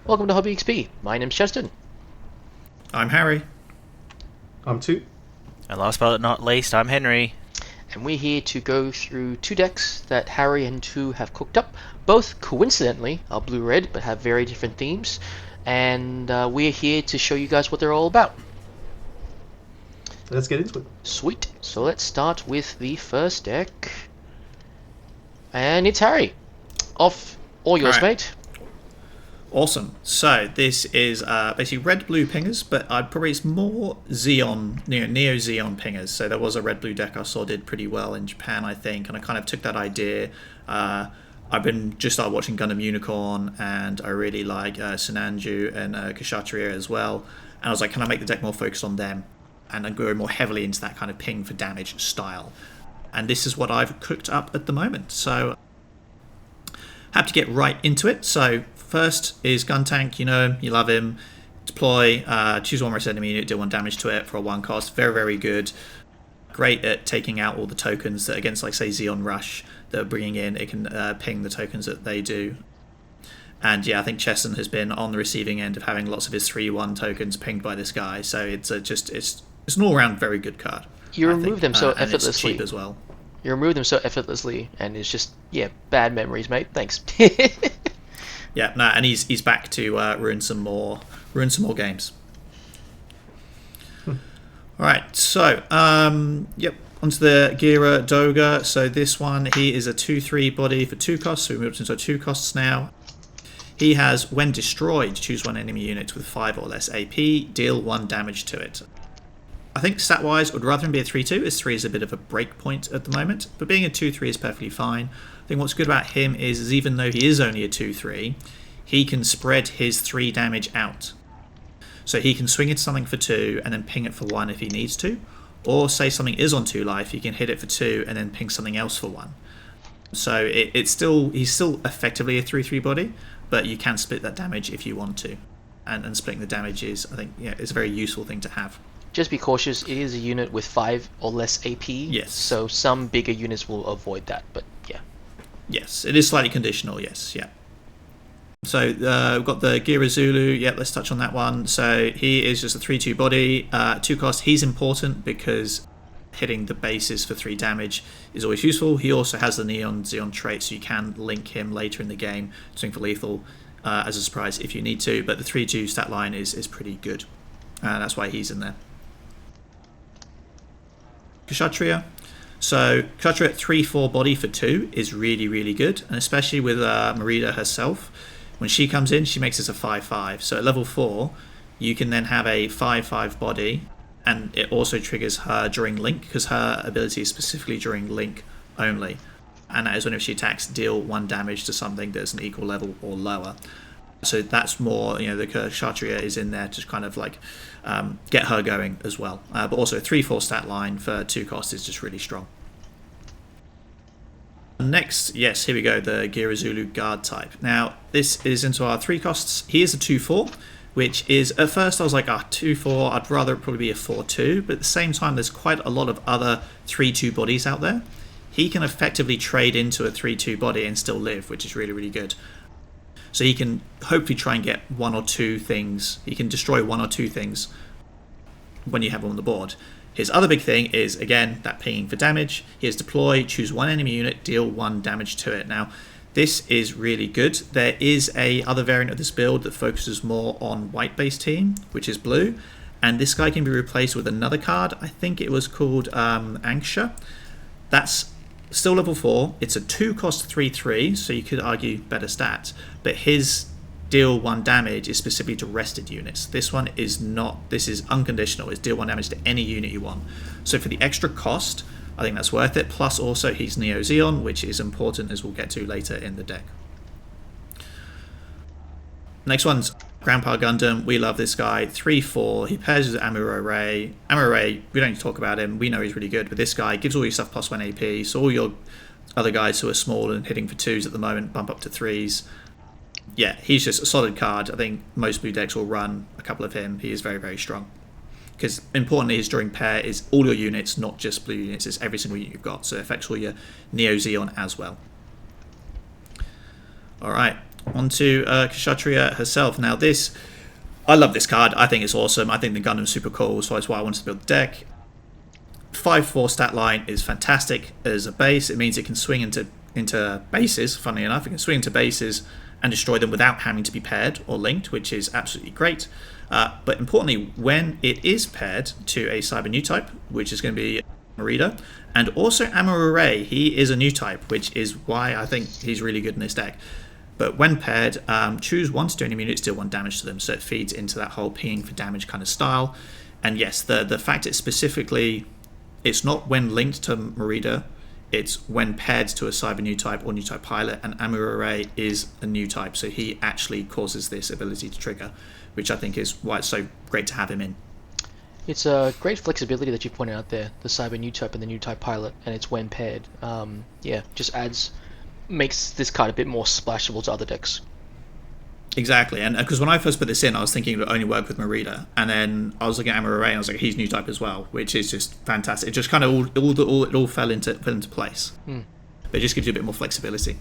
Welcome to HobbyEXP. My name's Justin. I'm Harry. I'm Toot. And last but not least, I'm Henry. And we're here to go through two decks that Harry and Tu have cooked up. Both, coincidentally, are blue-red, but have very different themes. And we're here to show you guys what they're all about. Let's get into it. Sweet. So let's start with the first deck. And it's Harry. Off all yours, All right. mate. Awesome. So this is basically red-blue pingers, but it's more Zeon, neozeon pingers. So there was a red-blue deck I saw did pretty well in Japan, I think, and I kind of took that idea. I've been just started watching Gundam Unicorn, and I really like Sinanju and Kshatriya as well. And I was like, can I make the deck more focused on them? And then go more heavily into that kind of ping for damage style. And this is what I've cooked up at the moment. So have to get right into it. So first is Gun Tank. You know him, you love him. Deploy, choose one rest enemy unit, deal 1 damage to it for a 1 cost. Very, very good. Great at taking out all the tokens that against, like, say, Zeon Rush that are bringing in. It can ping the tokens that they do. And yeah, I think Chesson has been on the receiving end of having lots of his 3/1 tokens pinged by this guy. So it's it's an all-round very good card. You remove them so and effortlessly. It's cheap as well. You remove them so effortlessly, and it's just, yeah, bad memories, mate. Thanks. Yeah, no, and he's back to ruin some more games. All right, so yep, onto the Gira Doga. So this one, he is a 2/3 body for 2 costs. So we moved into 2 costs now. He has, when destroyed, choose 1 enemy unit with 5 or less AP, deal 1 damage to it. I think stat-wise, I would rather him be a 3/2, as 3 is a bit of a break point at the moment, but being a 2/3 is perfectly fine. I think what's good about him is even though he is only a 2/3, he can spread his 3 damage out. So he can swing into something for 2 and then ping it for 1 if he needs to, or say something is on 2 life, he can hit it for 2 and then ping something else for 1. So he's still effectively a 3/3 body, but you can split that damage if you want to. And splitting the damage is, I think, yeah, it's a very useful thing to have. Just be cautious, it is a unit with 5 or less AP. Yes. So some bigger units will avoid that, but yeah. Yes, it is slightly conditional, yes, yeah. So we've got the Gira Zulu, yeah, let's touch on that one. So he is just a 3/2 body, 2 cost. He's important because hitting the bases for 3 damage is always useful. He also has the neozeon trait, so you can link him later in the game, swing for lethal as a surprise if you need to, but the 3/2 stat line is pretty good. That's why he's in there. Kshatriya. So Kshatriya at 3/4 body for 2 is really, really good, and especially with Marida herself. When she comes in, she makes this a 5/5. So at level 4, you can then have a 5/5 body, and it also triggers her during Link, because her ability is specifically during Link only. And that is whenever she attacks, deal 1 damage to something that's an equal level or lower. So that's more, the Kshatriya is in there to kind of like get her going as well. But also a 3/4 stat line for 2 cost is just really strong. Next, yes, here we go, the Gira Zulu guard type. Now, this is into our 3 costs. He is a 2/4, which is, at first I was like, 2/4, I'd rather it probably be a 4/2, but at the same time, there's quite a lot of other 3/2 bodies out there. He can effectively trade into a 3/2 body and still live, which is really, really good. So he can hopefully try and get 1 or 2 things. He can destroy 1 or 2 things when you have him on the board. His other big thing is, again, that pinging for damage. He has deploy, choose 1 enemy unit, deal 1 damage to it. Now, this is really good. There is a other variant of this build that focuses more on white-based team, which is blue. And this guy can be replaced with another card. I think it was called Anksha. That's still level 4. It's a 2 cost 3/3, so you could argue better stats. But his deal 1 damage is specifically to rested units. This one is not. This is unconditional. It's deal 1 damage to any unit you want. So for the extra cost, I think that's worth it. Plus also he's neozeon, which is important as we'll get to later in the deck. Next one's Grandpa Gundam. We love this guy. 3/4. He pairs with Amuro Ray. Amuro Ray, we don't need to talk about him. We know he's really good. But this guy gives all your stuff plus 1 AP. So all your other guys who are small and hitting for 2s at the moment bump up to 3s. Yeah, he's just a solid card. I think most blue decks will run a couple of him. He is very, very strong. Because importantly, his during pair is all your units, not just blue units. It's every single unit you've got. So it affects all your neozeon as well. Alright, Onto Kshatriya herself. Now this, I love this card. I think it's awesome. I think the Gundam's super cool, so that's why I wanted to build the deck. 5/4 stat line is fantastic as a base. It means it can swing into bases, funnily enough. It can swing into bases and destroy them without having to be paired or linked, which is absolutely great. But importantly, when it is paired to a cyber new type, which is going to be Merida, and also Amuro-Ray, he is a new type, which is why I think he's really good in this deck. But when paired, choose 1 to do any units, deal 1 damage to them, so it feeds into that whole pinging for damage kind of style. And yes, the fact it's specifically, it's not when linked to Merida, it's when paired to a cyber new type or new type pilot, and Amuro-Ray is a new type, so he actually causes this ability to trigger, which I think is why it's so great to have him in. It's a great flexibility that you pointed out there, the cyber new type and the new type pilot, and it's when paired. Yeah, just makes this card a bit more splashable to other decks. Exactly, and because when I first put this in, I was thinking it would only work with Merida, and then I was looking at Amuro-Ray and I was like, he's new type as well, which is just fantastic. It just kind of all fell into place. But it just gives you a bit more flexibility.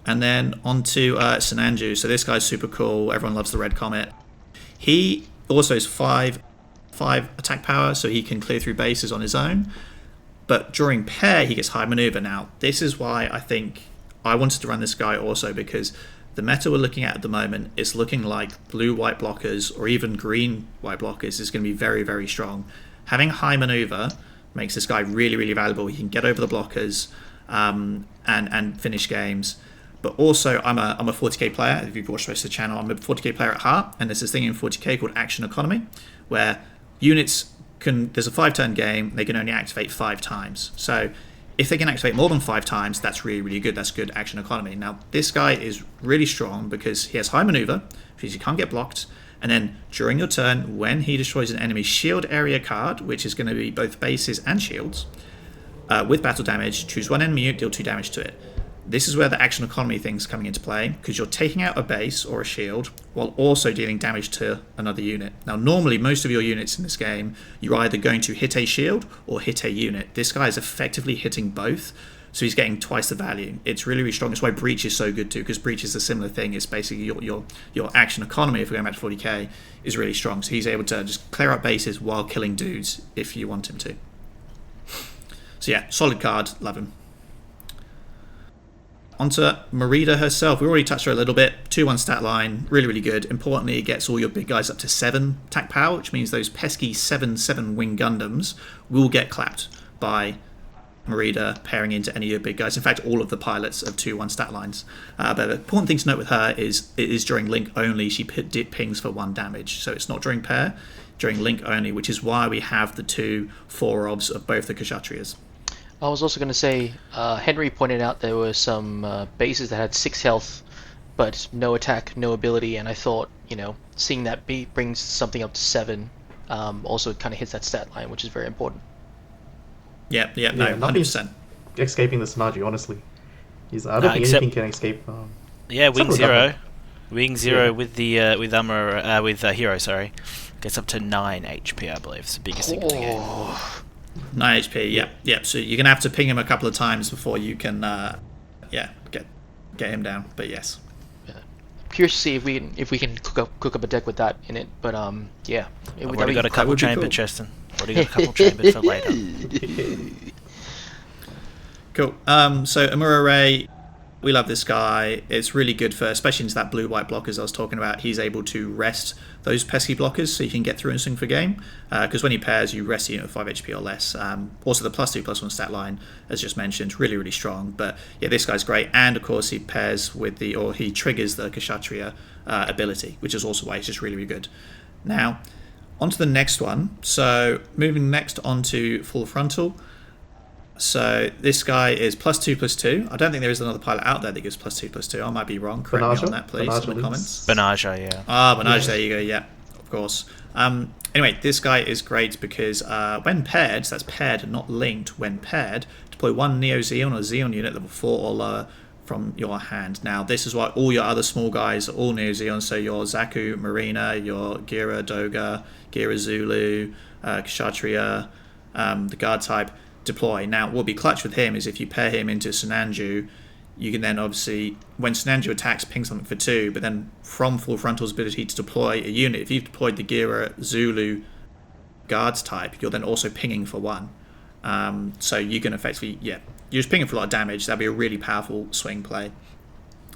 And then onto Sinanju. So this guy's super cool. Everyone loves the Red Comet. He also has 5 attack power, so he can clear through bases on his own. But during pair, he gets high maneuver. Now, this is why I think I wanted to run this guy also, because the meta we're looking at the moment is looking like blue-white blockers or even green-white blockers is going to be very, very strong. Having high maneuver makes this guy really, really valuable. He can get over the blockers and finish games. But also, I'm a 40k player. If you've watched the rest of the channel, I'm a 40k player at heart, and there's this thing in 40k called action economy, where units there's a 5-turn game, they can only activate 5 times. So if they can activate more than 5 times, that's really, really good. That's good action economy. Now, this guy is really strong because he has high maneuver, which means he can't get blocked. And then during your turn, when he destroys an enemy shield area card, which is going to be both bases and shields, with battle damage, choose 1 enemy unit, deal 2 damage to it. This is where the action economy thing's coming into play, because you're taking out a base or a shield while also dealing damage to another unit. Now, normally, most of your units in this game, you're either going to hit a shield or hit a unit. This guy is effectively hitting both, so he's getting twice the value. It's really, really strong. That's why Breach is so good too, because Breach is a similar thing. It's basically your action economy, if we're going back to 40k, is really strong. So he's able to just clear out bases while killing dudes if you want him to. So yeah, solid card. Love him. Onto Merida herself. We already touched her a little bit. 2-1 stat line, really, really good. Importantly, it gets all your big guys up to 7 attack power, which means those pesky 7/7 wing Gundams will get clapped by Merida pairing into any of your big guys. In fact, all of the pilots of 2-1 stat lines. But the important thing to note with her is it is during link only. She pings for 1 damage, so it's not during pair, during link only, which is why we have the 2 4-obs of both the Kshatriyas. I was also going to say, Henry pointed out there were some bases that had 6 health, but no attack, no ability, and I thought, seeing that brings something up to 7, also kind of hits that stat line, which is very important. No, 100%. Escaping the Sinanju, honestly. I don't think anything can escape. Wing Zero. Wing Zero with the with Hero, sorry, gets up to 9 HP, I believe. It's the biggest thing in the game. 9 HP, yeah. So you're gonna have to ping him a couple of times before you can, get him down. But yes. Yeah. Curious to see if we can cook up a deck with that in it. But yeah. I've already got a couple chambered, Cheston. Already got a couple chambered for later. Cool. So Amuro-Ray, we love this guy. It's really good for, especially into that blue-white blockers I was talking about. He's able to rest those pesky blockers so you can get through and swing for game. Because when he pairs, you rest a unit of 5 HP or less. Also, the +2/+1 stat line, as just mentioned, really, really strong. But yeah, this guy's great. And of course, he pairs with he triggers the Kshatriya ability, which is also why he's just really, really good. Now, on to the next one. So moving next on to Full Frontal. So this guy is +2/+2. I don't think there is another pilot out there that gives +2/+2. I might be wrong. Correct me on that, please, in the comments. Banaja, yeah. Banaja, there you go. Yeah, of course. Anyway, this guy is great because when paired, so that's paired, not linked. When paired, deploy 1 neozeon or Zeon unit level 4 or lower from your hand. Now, this is why all your other small guys are all neozeon. So your Zaku, Marina, your Gira, Doga, Gira Zulu, Kshatriya, the guard type. Deploy. Now, what will be clutch with him is if you pair him into Sinanju, you can then obviously, when Sinanju attacks, ping something for 2, but then from Full Frontal's ability to deploy a unit, if you've deployed the Gira Zulu guards type, you're then also pinging for 1. So you can effectively, you're just pinging for a lot of damage. That'd be a really powerful swing play.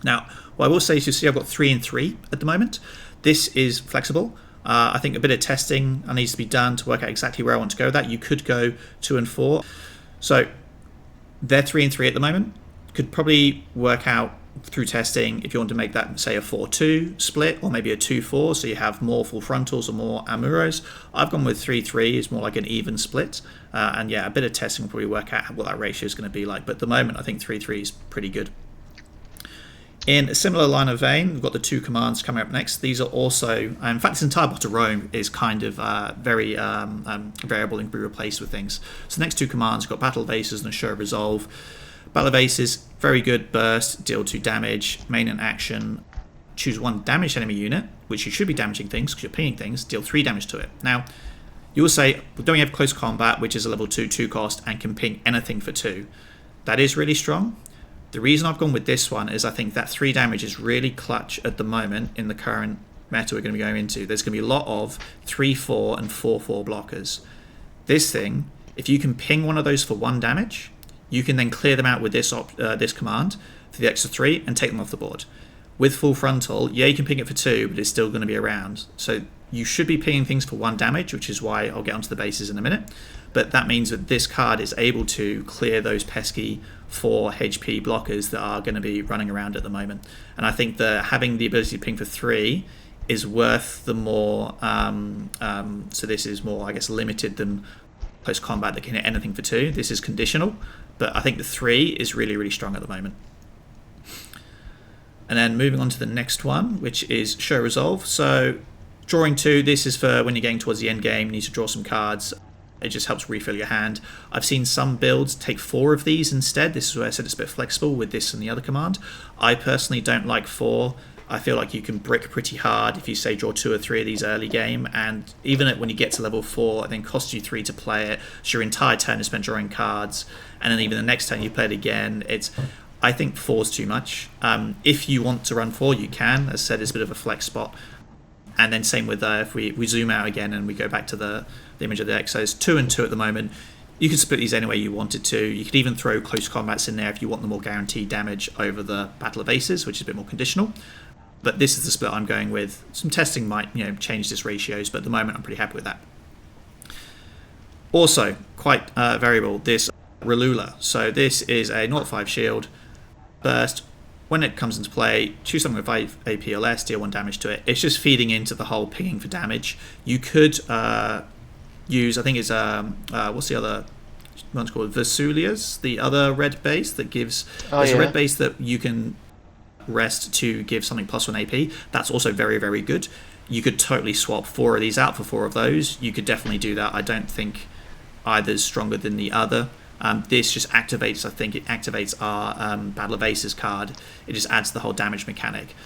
Now, what I will say is, you see I've got 3 and 3 at the moment. This is flexible. I think a bit of testing needs to be done to work out exactly where I want to go with that. You could go 2 and 4. So they're 3 and 3 at the moment. Could probably work out through testing if you want to make that, say, a 4-2 split, or maybe a 2-4, so you have more full frontals or more amuros. I've gone with 3-3, is more like an even split. And yeah, a bit of testing will probably work out what that ratio is going to be like. But at the moment, I think 3-3 is pretty good. In a similar line of vein, we've got the 2 commands coming up next. These are also, in fact, this entire bot of Rome is kind of very variable and can be replaced with things. So the next 2 commands, we've got Battle of Aces and Assure Resolve. Battle of Aces, very good burst, deal 2 damage, main in action, choose 1 damaged enemy unit, which you should be damaging things because you're pinging things, deal 3 damage to it. Now, you will say, well, don't you have close combat, which is a level 2 cost, and can ping anything for 2? That is really strong. The reason I've gone with this one is I think that 3 damage is really clutch at the moment in the current meta we're going to be going into. There's going to be a lot of 3-4 and 4-4 blockers. This thing, if you can ping one of those for 1 damage, you can then clear them out with this command for the extra 3 and take them off the board. With Full Frontal, yeah, you can ping it for 2, but it's still going to be around. So you should be pinging things for 1 damage, which is why I'll get onto the bases in a minute. But that means that this card is able to clear those pesky 4 HP blockers that are going to be running around at the moment. And I think that having the ability to ping for 3 is worth the more. So this is more, I guess, limited than close combat that can hit anything for 2. This is conditional, but I think the 3 is really, really strong at the moment. And then moving on to the next one, which is Show Resolve. So drawing 2, this is for when you're getting towards the end game, you need to draw some cards. It just helps refill your hand. I've seen some builds take 4 of these instead. This is where I said it's a bit flexible with this and the other command. I personally don't like 4. I feel like you can brick pretty hard if you say draw 2 or 3 of these early game, and even when you get to level 4, it then costs you 3 to play it. So your entire turn is spent drawing cards, and then even the next turn you play it again. I think 4 is too much. If you want to run 4, you can. As I said, it's a bit of a flex spot. And then same with if we zoom out again and we go back to the image of the deck. So it's 2 and 2 at the moment. You can split these any way you wanted to. You could even throw close combats in there if you want the more guaranteed damage over the Battle of Aces, which is a bit more conditional. But this is the split I'm going with. Some testing might change this ratios, but at the moment I'm pretty happy with that. Also, quite variable, this Relula. So this is a 0.5 shield burst. When it comes into play, choose something with 5 AP or less, deal 1 damage to it. It's just feeding into the whole pinging for damage. You could use, I think it's, what's the other one's called? Vesulias, the other red base that gives, there's a red base that you can rest to give something +1 AP. That's also very, very good. You could totally swap 4 of these out for 4 of those. You could definitely do that. I don't think either's stronger than the other. This just activates, I think it activates our Battle of Aces card. It just adds the whole damage mechanic.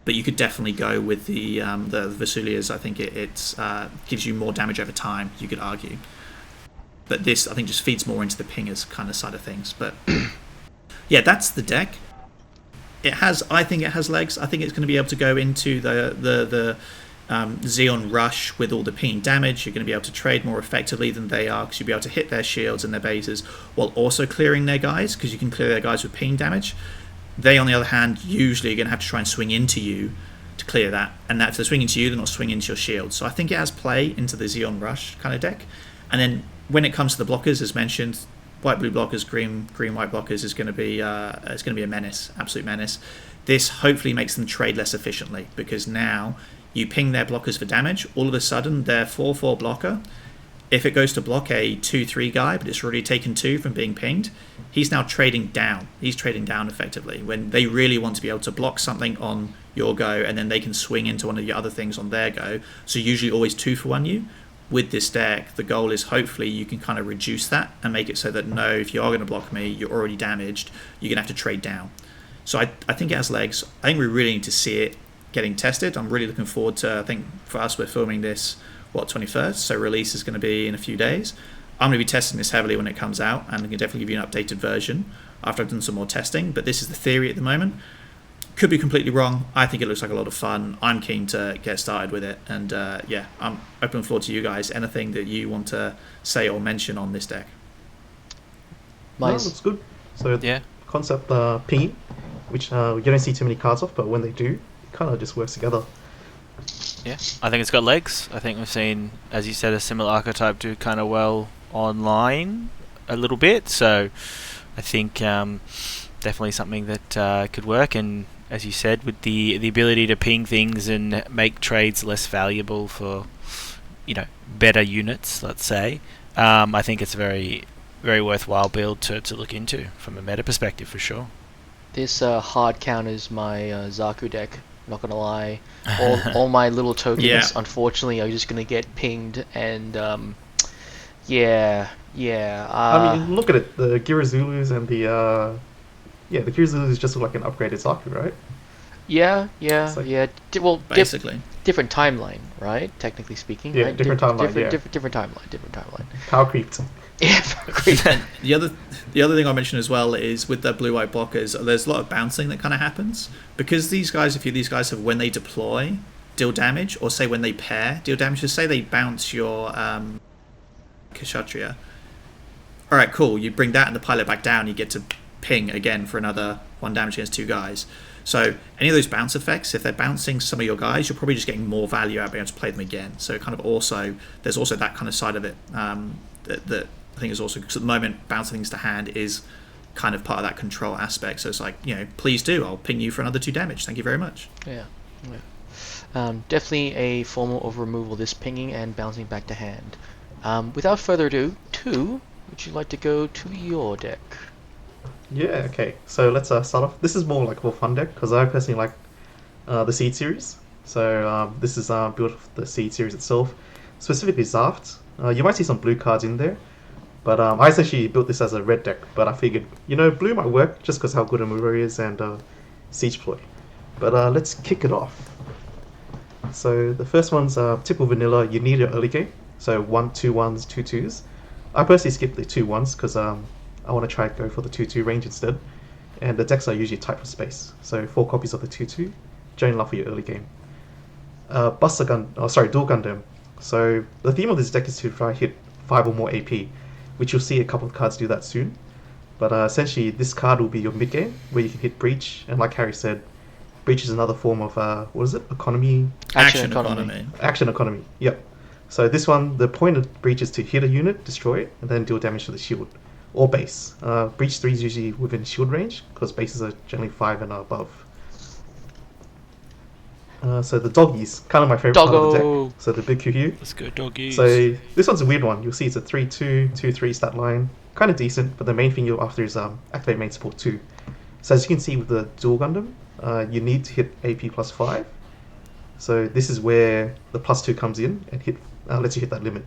But you could definitely go with the Vesulias. I think it gives you more damage over time, you could argue. But this, I think, just feeds more into the pingers kind of side of things. But yeah, that's the deck. I think it has legs. I think it's going to be able to go into the Zeon rush with all the pinging damage. You're going to be able to trade more effectively than they are, because you'll be able to hit their shields and their bases while also clearing their guys, because you can clear their guys with ping damage. They, on the other hand, usually are going to have to try and swing into you to clear that, and that if they're swinging to you, they're not swinging into your shield. So I think it has play into the Zeon rush kind of deck. And then when it comes to the blockers, as mentioned, white blue blockers, green white blockers is going to be it's going to be a menace, absolute menace. This hopefully makes them trade less efficiently, because now you ping their blockers for damage. All of a sudden, their 4/4 blocker, if it goes to block a 2/3 guy, but it's already taken 2 from being pinged, he's now trading down. He's trading down effectively when they really want to be able to block something on your go, and then they can swing into one of the other things on their go. So usually always 2 for 1 you. With this deck, the goal is hopefully you can kind of reduce that and make it so that no, if you are going to block me, you're already damaged, you're going to have to trade down. So I think it has legs. I think we really need to see it getting tested. I'm really looking forward to, I think for us, we're filming this, 21st, so release is going to be in a few days. I'm going to be testing this heavily when it comes out, and I can definitely give you an updated version after I've done some more testing. But this is the theory at the moment. Could be completely wrong. I think it looks like a lot of fun. I'm keen to get started with it, and yeah, I'm open the floor to you guys. Anything that you want to say or mention on this deck? No, looks good. So Yeah. concept pinging, which you don't see too many cards of, but when they do, it kind of just works together. Yeah, I think it's got legs. I think we've seen, as you said, a similar archetype do kind of well online a little bit. So I think definitely something that could work. And as you said, with the ability to ping things and make trades less valuable for, you know, better units, let's say, I think it's a very, very worthwhile build to look into from a meta perspective for sure. This hard counters my Zaku deck. Not gonna lie, all my little tokens, Yeah. unfortunately, are just gonna get pinged, and yeah. I mean, look at it. The Girazulus and the the Girazulus just look like an upgraded Zaku, right? Yeah. It's like- Well, Basically. different timeline, right? Technically speaking, Yeah, right? different timeline, yeah. Different timeline. Power creeped. Yeah, great. The other thing I mentioned as well is with the blue-white blockers, there's a lot of bouncing that kind of happens because these guys, these guys have when they deploy deal damage, or say when they pair deal damage. Just say they bounce your Kshatriya. All right, cool. You bring that and the pilot back down. You get to ping again for another 1 damage against 2 guys. So any of those bounce effects, if they're bouncing some of your guys, you're probably just getting more value out of being able to play them again. So kind of also there's also that kind of side of it that I think is also, because at the moment bouncing things to hand is kind of part of that control aspect. So it's like, you know, please do, I'll ping you for another 2 damage. Thank you very much. Yeah. Definitely a form of removal, this pinging and bouncing back to hand. Without further ado, would you like to go to your deck? Yeah, okay. So let's start off. This is more like a fun deck because I personally like the Seed series. So this is built off the Seed series itself, specifically ZAFT. You might see some blue cards in there, but I essentially built this as a red deck. But I figured, you know, blue might work just because how good a mover he is and Siege Ploy. But let's kick it off. So the first one's typical vanilla. You need your early game. So 1, 2 1s, 2 2s. I personally skip the 2 1s because I want to try to go for the 2-2 range instead. And the decks are usually tight for space. So 4 copies of the 2-2, generally enough for your early game. Duel Gundam. So the theme of this deck is to try to hit 5 or more AP, which you'll see a couple of cards do that soon. But essentially this card will be your mid game, where you can hit Breach, and like Harry said, Breach is another form of, economy? Action economy. Action economy, yep. So this one, the point of Breach is to hit a unit, destroy it, and then deal damage to the shield, or base. Breach 3 is usually within shield range, because bases are generally 5 and above. So the doggies, kind of my favorite part of the deck. So the big QQ. Let's go doggies. So this one's a weird one. You'll see it's a 3-2, 2-3 stat line. Kind of decent, but the main thing you're after is activate main support 2. So as you can see with the Duel Gundam, you need to hit AP plus 5. So this is where the plus 2 comes in and lets you hit that limit.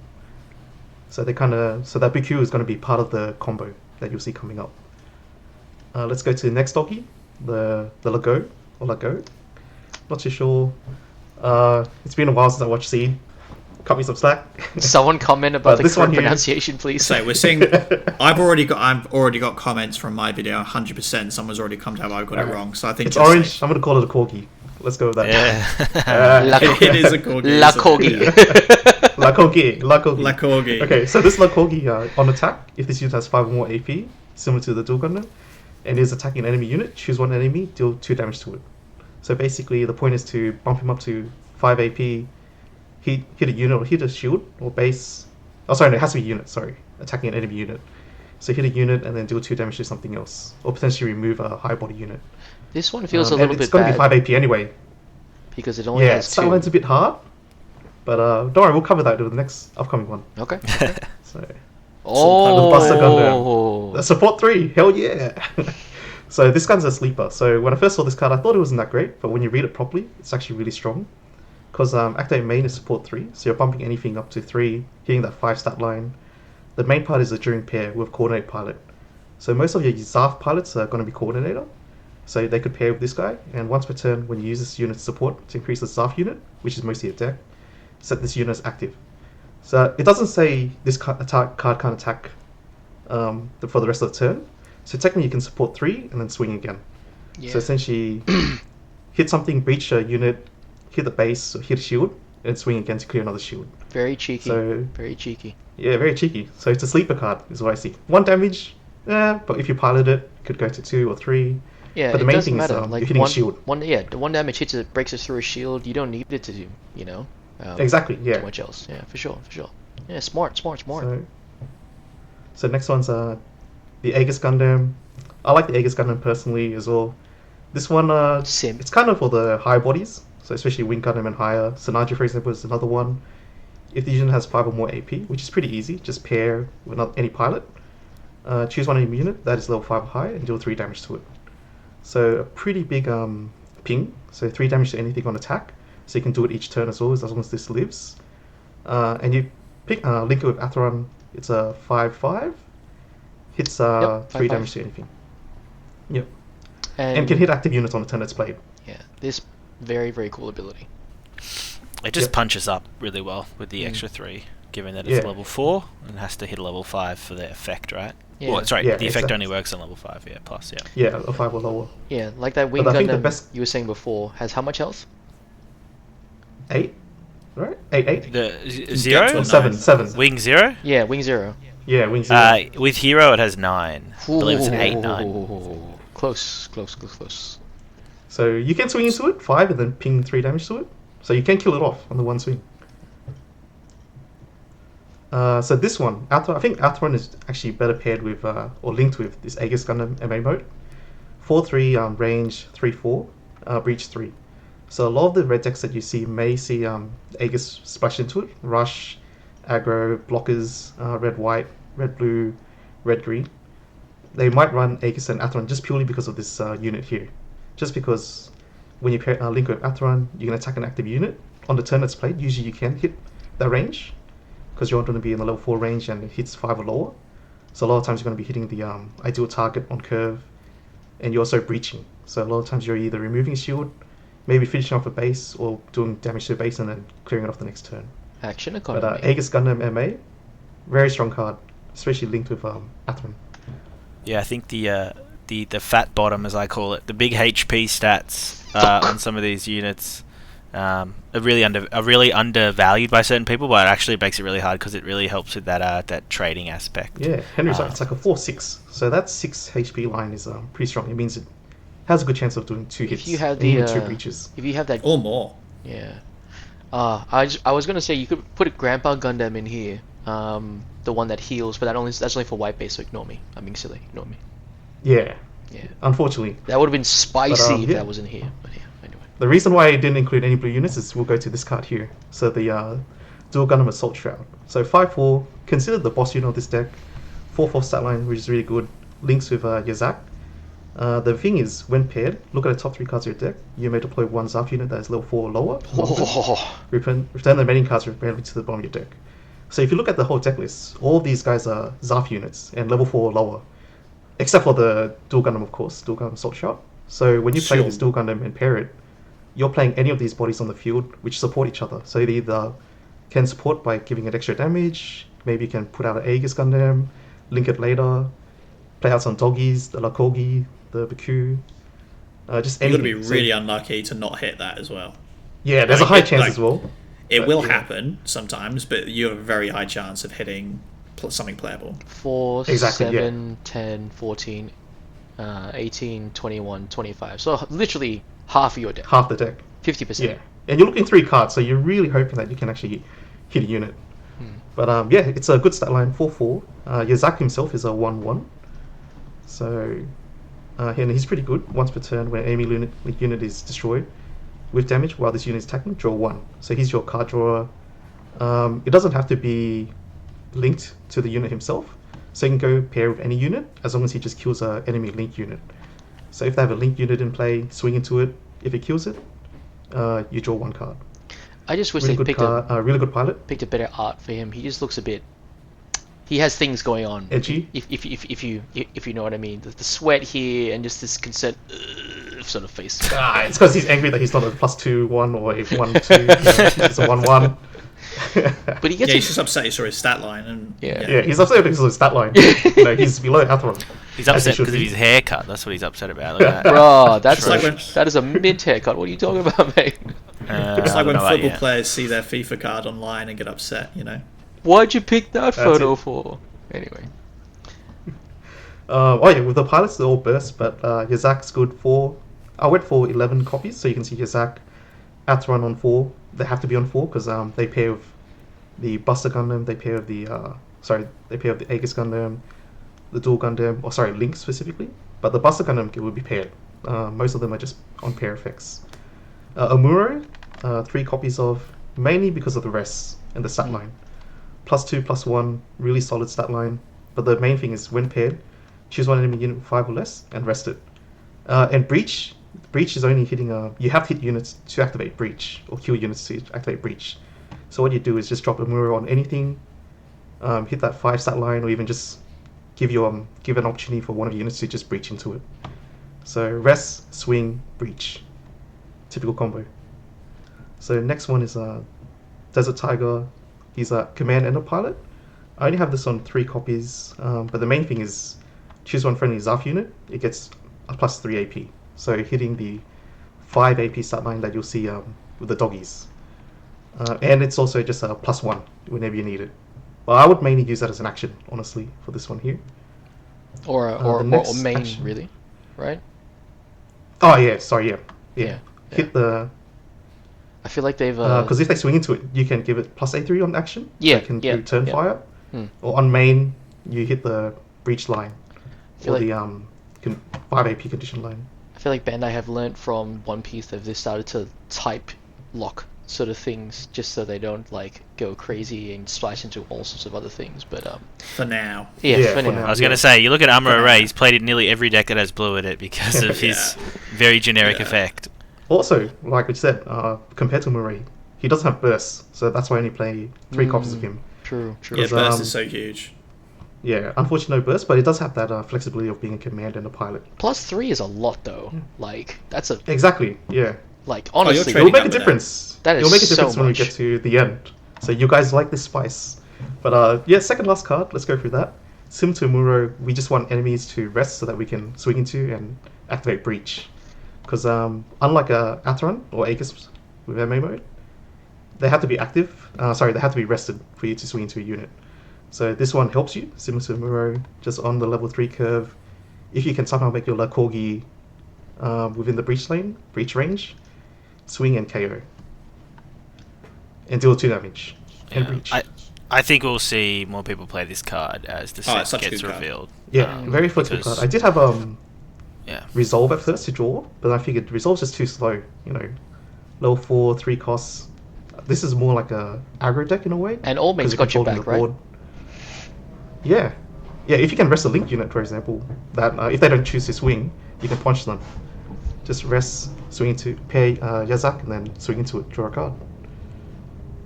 So that big Q is going to be part of the combo that you'll see coming up. Let's go to the next doggy, the Lago. Not too sure. It's been a while since I watched Seed. Cut me some slack. Someone comment about the this one correct here- pronunciation, please. So we're seeing. I've already got comments from my video. 100%. Someone's already come down. I've got it wrong. So I think It's just orange. say- I'm going to call it a corgi. Let's go with that. Yeah. It is a corgi. La isn't it? Corgi. La corgi. La corgi. La corgi. Okay, so this La corgi on attack, if this unit has 5 or more AP, similar to the Duel Gundam, and is attacking an enemy unit, choose one enemy, deal 2 damage to it. So basically, the point is to bump him up to 5 AP, hit a unit or hit a shield or base. Oh, sorry, no, it has to be a unit. Sorry, attacking an enemy unit. So hit a unit and then deal 2 damage to something else, or potentially remove a high body unit. This one feels a little and bit it's going to be bad 5 AP anyway. because it only Yeah, has stat 2. line's a bit hard, but don't worry, we'll cover that in the next upcoming one. Okay. So the Oh. Buster Gundam. Support 3, hell yeah! So this gun's a sleeper. So when I first saw this card, I thought it wasn't that great, but when you read it properly, it's actually really strong. Because activate main is support 3, so you're bumping anything up to 3, hitting that 5 stat line. The main part is a during pair with coordinate pilot. So most of your ZAFT pilots are going to be coordinator. So they could pair with this guy, and once per turn, when you use this unit's support to increase the ZAFT unit, which is mostly a deck, set this unit as active. So it doesn't say this card can't attack for the rest of the turn. So technically you can support 3 and then swing again. Yeah. So essentially, hit something, breach a unit, hit the base, or hit a shield, and swing again to clear another shield. Very cheeky. So Very cheeky. yeah, very cheeky. So it's a sleeper card, is what I see. 1 damage, but if you pilot it, it could go to 2 or 3. Yeah, But the it main doesn't thing is matter. you're hitting a shield. The 1 damage hits it, breaks it through a shield. You don't need it to do, Exactly, yeah. too much else. Yeah, for sure. Yeah, smart. So next one's the Aegis Gundam. I like the Aegis Gundam personally as well. This one, Sim. it's kind of for the higher bodies, so especially Wing Gundam and higher. Sinanju, for example, is another one. If the unit has 5 or more AP, which is pretty easy, just pair with any pilot. Choose one enemy unit that is level 5 or higher and deal 3 damage to it. So a pretty big ping, so 3 damage to anything on attack. So you can do it each turn as well as this lives. And you link it with Atheron. It's a 5/5. Hits 3 damage to anything. Yep. And can hit active units on the turn it's played. Yeah, this very, very cool ability. It just punches up really well with the extra 3, given that it's level 4 and has to hit a level 5 for the effect, right? Yeah. Well, sorry, Yeah, the effect exactly. only works on level 5, plus, yeah. Yeah, a 5 or lower. Yeah, like that Wing But I think the Gundam best- you were saying before has how much health? 8? Right? 8. The to 0? a 7. Wing 0? Yeah, Wing 0. Yeah, Wing 0. With Hero it has 9. I believe it's an 8/9. Ooh, Close. So you can swing into it, 5, and then ping 3 damage to it. So you can kill it off on the one swing. So this one, I think Atheron is actually better paired with, or linked with this Aegis Gundam MA mode. 4/3 range, 3/4, breach 3. So a lot of the red decks that you see may see Aegis splash into it. Rush, aggro, blockers, red-white, red-blue, red-green. They might run Aegis and Atheron just purely because of this unit here. Just because when you pair, link with Atheron, you can attack an active unit. On the turn that's played, usually you can hit that range, because you're going to be in the level 4 range and it hits 5 or lower. So a lot of times you're going to be hitting the ideal target on curve, and you're also breaching. So a lot of times you're either removing a shield, maybe finishing off a base, or doing damage to a base and then clearing it off the next turn. Action But economy. Aegis Gundam MA, very strong card, especially linked with Atheron. Yeah, I think the fat bottom, as I call it, the big HP stats on some of these units are really undervalued by certain people, but it actually makes it really hard because it really helps with that trading aspect. Yeah, Henry's right, it's like a 4/6. So that 6 HP line is pretty strong. It means it has a good chance of doing 2 hits. If you have and even the 2 breaches. if you have that, Or more. yeah. I was gonna say you could put a Grandpa Gundam in here, the one that heals, but that's only for white base. So ignore me. I'm being silly. Ignore me. Yeah, Yeah, unfortunately. that would have been spicy if yeah. that wasn't here. But yeah, anyway. The reason why I didn't include any blue units is we'll go to this card here. So the Duel Gundam Assault Shroud. So 5/4, considered the boss unit of this deck. 4/4 stat line, which is really good. Links with Yazak. The thing is, when paired, look at the top 3 cards of your deck. You may deploy one ZAFT unit that is level 4 or lower. Return the remaining cards randomly to the bottom of your deck. So if you look at the whole deck list, all of these guys are ZAFT units and level 4 or lower. Except for the Duel Gundam, of course, Duel Gundam Assault Shroud. So when you play this Duel Gundam and pair it, you're playing any of these bodies on the field which support each other. So they either can support by giving it extra damage, maybe you can put out an Aegis Gundam, link it later, play out some doggies, the Lakogi, the Baku, just You've got to be anything. really unlucky to not hit that as well. Yeah, there's a high chance as well. It But, will yeah. happen sometimes, but you have a very high chance of hitting something playable. 4, Exactly, 7, 10, 14, 18, 21, 25. So literally half of your deck. Half the deck. 50%. Yeah, and you're looking 3 cards, so you're really hoping that you can actually hit a unit. But yeah, it's a good stat line, 4/4. Yazak himself is a 1/1, so and he's pretty good. Once per turn, when enemy unit is destroyed with damage while this unit is attacking, draw 1. So he's your card drawer. It doesn't have to be linked to the unit himself, so you can go pair with any unit as long as he just kills an enemy link unit. So if they have a link unit in play, swing into it. If it kills it, you draw 1 card. I just wish Really they good picked card, really good pilot. picked a better art for him. He just looks a bit. He has things going on. Edgy? If you know what I mean, the sweat here and just this concerned sort of face. It's because he's angry that he's not a +2/1 or a 1/2. It's a 1/1. But he gets Yeah, he's just upset he saw his stat line. And Yeah, he's upset because of his stat line. He's below Atheron. He's As he upset should because of be. his haircut. That's what he's upset about. Look at that. Bro, that's It's like when- that is a mint haircut. What are you talking about, mate? It's I like don't when know about football you. players see their FIFA card online and get upset, you know. Why'd you pick that photo it. for? Anyway. Oh yeah, with the pilots they're all burst, but Yazak's good for. I went for 11 copies, so you can see Yazak, Atheron on 4. They have to be on 4 because they pair with the Buster Gundam. They pair with the they pair with the Aegis Gundam, the Duel Gundam, or sorry, Link specifically. But the Buster Gundam will be paired. Most of them are just on pair effects. Amuro, 3 copies of, mainly because of the rests and the stat line. +2, +1, really solid stat line. But the main thing is when paired, choose one enemy unit with 5 or less and rest it. And Breach is only hitting you have to hit units to activate Breach, or kill units to activate Breach. So what you do is just drop Amuro on anything, hit that 5 stat line, or even just give an opportunity for one of your units to just breach into it. So rest, swing, breach. Typical combo. So next one is Desert Tiger. He's a command and a pilot. I only have this on 3 copies, but the main thing is choose one friendly ZAFT unit. It gets a +3 AP. So hitting the 5 AP stat line that you'll see with the doggies. And it's also just a +1 whenever you need it. Well, I would mainly use that as an action, honestly, for this one here. Or next main, action. really, right? Oh yeah, sorry, yeah. Yeah. Hit the I feel like they've because if they swing into it, you can give it +A3 on action. Yeah, so you can yeah, do turn yeah. fire. Hmm. Or on main, you hit the breach line feel or like- the 5 AP condition line. I feel like Bandai have learnt from One Piece that they've started to type lock sort of things just so they don't like go crazy and splice into all sorts of other things. But For now. yeah, Yeah, for for now. I was Yeah. going to say, you look at Amuro Ray, he's played in nearly every deck that has blue in it because of his very generic Yeah. effect. Also, like we said, compared to Murray, he doesn't have bursts, so that's why I only play 3 copies of him. True. Yeah, Because, burst is so huge. Yeah, unfortunately no burst, but it does have that flexibility of being a command and a pilot. +3 is a lot though. Like that's a Exactly, yeah. like you're honestly. It will trading make up a with that. difference. That is It'll make a so difference when we much. get to the end. So you guys like this spice. But yeah, second last card, let's go through that. Sim to Muro, we just want enemies to rest so that we can swing into and activate Breach. Because unlike Atheron or Aegis with MA mode, they have to be active. They have to be rested for you to swing into a unit. So this one helps you, similar to Muro, just on the level 3 curve. If you can somehow make your La Corgi within the breach range, swing and KO. And deal 2 damage. And Yeah. breach. I think we'll see more people play this card as the it's set such a gets good card. revealed. Yeah, very flexible because- card. I did have Yeah. Resolve at first to draw, but I figured Resolve's just too slow. Level 4, 3 costs. This is more like a aggro deck in a way. And all mates 'cause you're got your controlling back, the right? board. Yeah. Yeah, if you can rest a Link unit, for example, that if they don't choose to swing, you can punch them. Just rest, swing into, pair Yazak, and then swing into it, draw a card.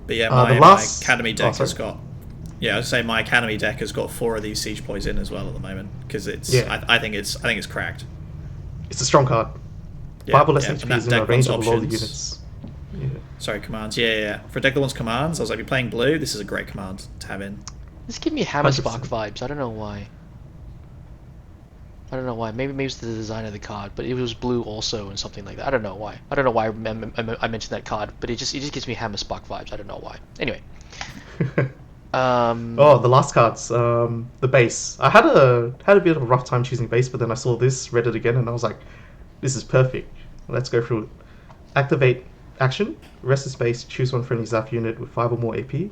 But yeah, The my last- academy deck has sorry. got. Yeah, I'd say my academy deck has got 4 of these siege points in as well at the moment because it's. Yeah. I think it's cracked. It's a strong card. Yeah, 5 or less yeah, and HP that is in the deck range wants of a lot of the options. units. Yeah. Sorry, commands. Yeah. For a deck that wants commands, I was like, if you're playing blue, this is a great command to have in. This give me Hammer Spark 100%. vibes. I don't know why. Maybe it's the design of the card, but it was blue also and something like that. I don't know why. I mentioned that card, but it just gives me Hammer Spark vibes. I don't know why. Anyway. Oh, the last cards. The base. I had a bit of a rough time choosing base, but then I saw this, read it again, and I was like, this is perfect. Let's go through it. Activate action. Rest the space. Choose one friendly ZAF unit with 5 or more AP.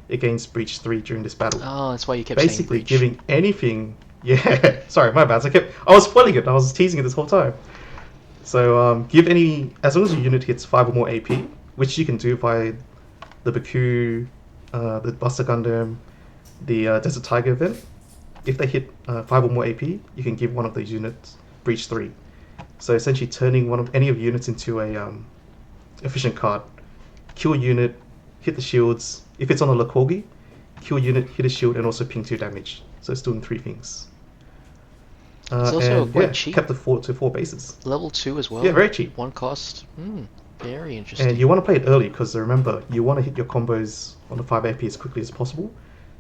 It gains Breach 3 during this battle. Oh, that's why you kept saying Basically, breach. giving anything. Yeah, sorry, my bad. I was spoiling it. I was teasing it this whole time. So give any, as long as your unit hits 5 or more AP, which you can do by the Baku, the Buster Gundam, the Desert Tiger event. If they hit 5 or more AP, you can give one of those units Breach 3. So essentially turning any of your units into a efficient card. Kill unit, hit the shields. If it's on a La Corgi, kill unit, hit a shield, and also ping 2 damage. So it's doing 3 things. It's also and, quite yeah, cheap. kept the 4 bases. Level 2 as well. Yeah, very cheap. 1 cost. Very interesting. And you want to play it early because remember, you want to hit your combos on the 5 AP as quickly as possible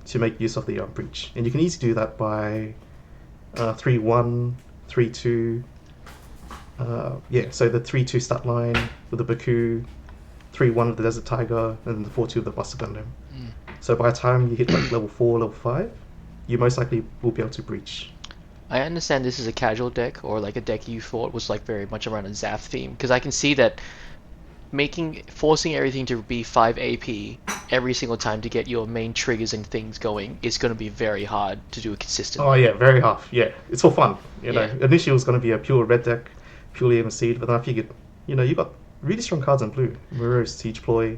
to make use of the breach. And you can easily do that by 3-1, 3-2. So the 3-2 stat line with the Baku, 3-1 with the Desert Tiger, and the 4-2 with the Buster Gundam. So by the time you hit like level 4, level 5, you most likely will be able to breach. I understand this is a casual deck, or like a deck you thought was like very much around a ZAFT theme, because I can see that forcing everything to be 5 AP every single time to get your main triggers and things going is going to be very hard to do consistently. Oh yeah, very hard. Yeah, it's for fun. You know, Yeah. initially it was going to be a pure red deck, purely MSC'd, but then I figured, you know, you got really strong cards in blue, Muro's Siege Ploy,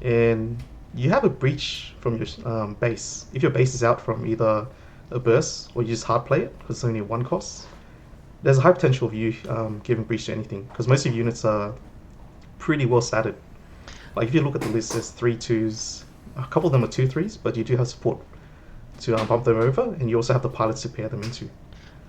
and you have a breach from your base. If your base is out from either a burst or you just hard play it because it's only a 1 cost, there's a high potential of you giving breach to anything because most of your units are pretty well statted. Like if you look at the list, there's 3-2s, a couple of them are 2-3s, but you do have support to bump them over, and you also have the pilots to pair them into.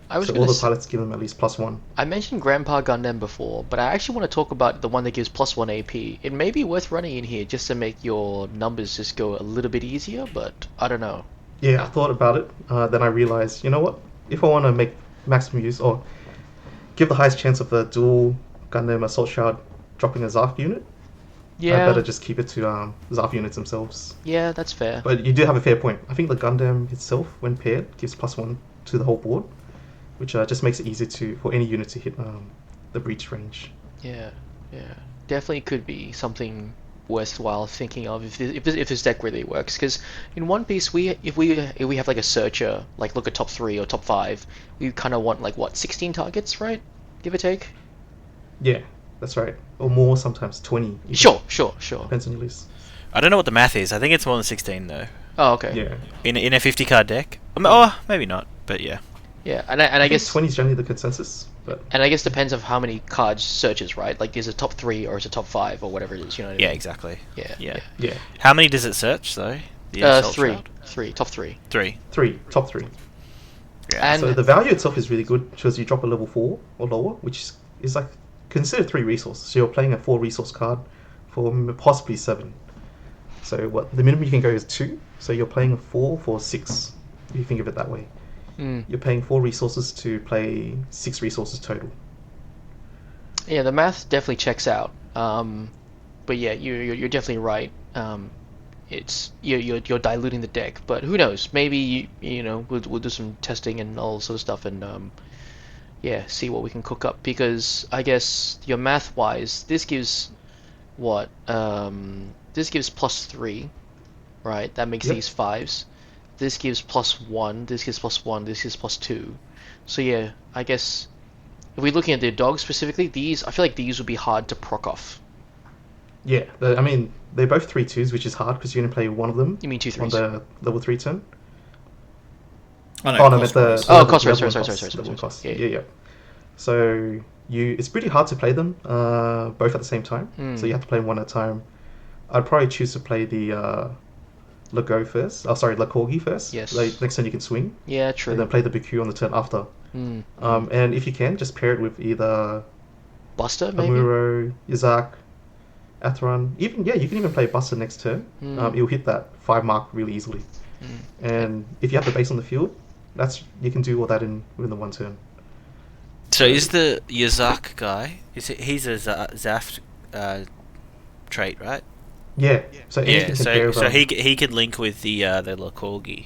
I was So gonna all the s- pilots give them at least +1. I mentioned Grandpa Gundam before, but I actually want to talk about the one that gives +1 AP. It may be worth running in here just to make your numbers just go a little bit easier, but I don't know. Yeah, I thought about it. Then I realized, you know what? If I want to make maximum use or give the highest chance of the dual Gundam Assault Shroud dropping a ZAFT unit, I Yeah, better just keep it to ZAFT units themselves. yeah, that's fair. But you do have a fair point. I think the Gundam itself, when paired, gives +1 to the whole board, which just makes it easier for any unit to hit the breach range. Yeah, definitely could be something worthwhile thinking of if this deck really works. Because in One Piece, if we have like a searcher, like look at top 3 or top 5, we kind of want like what 16 targets, right? Give or take. Yeah, that's right. Or more, sometimes 20. even. Sure. Depends on your list. I don't know what the math is. I think it's more than 16 though. Oh, okay. Yeah. In a 50 card deck. Oh, maybe not, but yeah. Yeah, and I guess 20 is generally the consensus, but and I guess depends of how many cards searches, right? Like is it top 3 or is it top 5 or whatever it is, you know what I Yeah, mean? exactly. Yeah. yeah. How many does it search though? The Assault 3. Shroud? 3, top 3. 3. Top 3. Yeah. And So the value itself is really good because you drop a level 4 or lower, which is like considered 3 resources. So you're playing a 4 resource card for possibly 7. So what the minimum you can go is 2. So you're playing a 4 for 6. If you think of it that way, you're paying 4 resources to play 6 resources total. Yeah, the math definitely checks out. But yeah, you're definitely right. It's you're diluting the deck, but who knows? Maybe you know we'll do some testing and all sort of stuff, and yeah, see what we can cook up. Because I guess your math wise, this gives what this gives +3, right? That makes Yep. these 5s. This gives +1. This gives +1. This gives +2. So yeah, I guess if we're looking at the dogs specifically, I feel like these would be hard to proc off. Yeah, I mean they're both 3-2s, which is hard because you're going to play one of them You mean 2 on 3s? the level 3 turn. Oh, no, Oh no, I meant the cost, level sorry. level cost. Yeah. Yeah. So it's pretty hard to play them both at the same time. So you have to play them one at a time. I'd probably choose to play the Lakorgi first. Yes. Like, next turn you can swing, Yeah, and true. then play the BQ on the turn after. And if you can, just pair it with either Buster, maybe? Amuro, Yazak, Atheron. You can even play Buster next turn. It'll hit that 5 mark really easily. And if you have the base on the field, you can do all that within the 1 turn. So is the Yazak guy? He's a ZAFT trait, right? Yeah. So anything Yeah. can So pair with, he could link with the Lakorgi.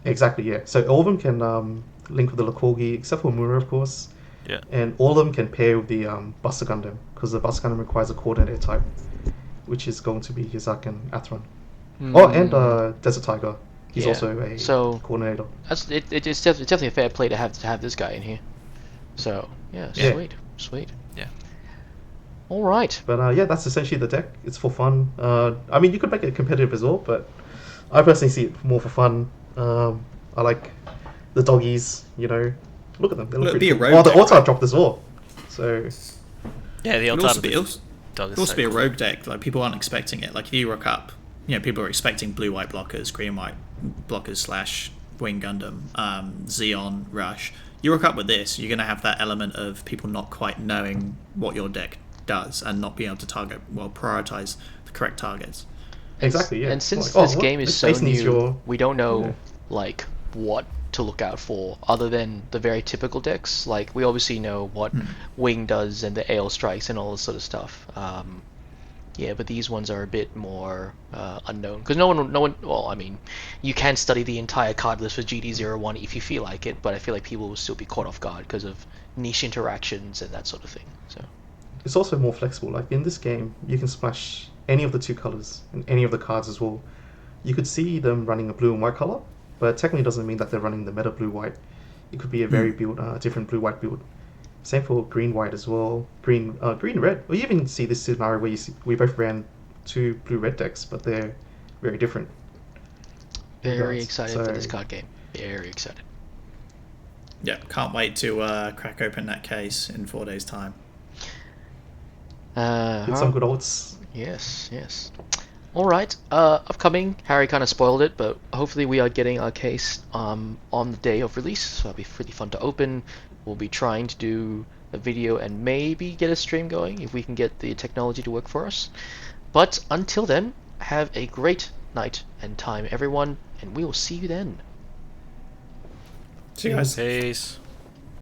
exactly, yeah. So all of them can link with the Lakorgi, except for Mura, of course. Yeah. And all of them can pair with the Buster Gundam, because the Buster Gundam requires a coordinator type, which is going to be Yazak and Atheron. Oh, and Desert Tiger. He's Yeah. also a So- coordinator. It's definitely a fair play to have this guy in here. So yeah, Yeah. sweet. Yeah. All right. But yeah, that's essentially the deck. It's for fun. I mean, you could make it competitive as well, but I personally see it more for fun. I like the doggies, you know. Look at them. They look It'd pretty be a cool. rogue Oh, the deck, auto right? dropped as well. So Yeah, the It'd also alternative be, dog is it'd also so be a cool. rogue deck. Like people aren't expecting it. Like if you rock up, people are expecting blue-white blockers, green-white blockers / Wing Gundam, Zeon, Rush. You rock up with this, you're going to have that element of people not quite knowing what your deck does, and not being able to prioritize the correct targets. Exactly, yeah. And since Like, this what? game is This so base needs new, your... we don't know Yeah. like what to look out for other than the very typical decks. Like we obviously know what Wing does and the AL strikes and all this sort of stuff. Yeah, but these ones are a bit more unknown because no one. Well, I mean, you can study the entire card list for GD01 if you feel like it, but I feel like people will still be caught off guard because of niche interactions and that sort of thing. So It's also more flexible. Like in this game, you can splash any of the two colors in any of the cards as well. You could see them running a blue and white color, but technically doesn't mean that they're running the meta blue white. It could be a very different blue white build. Same for green white as well. Green red. Or you even see this scenario where we both ran two blue red decks, but they're very different. very excited for this card game. Very excited. Yeah, can't wait to crack open that case in 4 days' time. With some good odds. Yes. All right. Upcoming. Harry kind of spoiled it, but hopefully we are getting our case on the day of release, so it'll be pretty fun to open. We'll be trying to do a video and maybe get a stream going if we can get the technology to work for us. But until then, have a great night and time, everyone, and we will see you then. See you guys. Peace.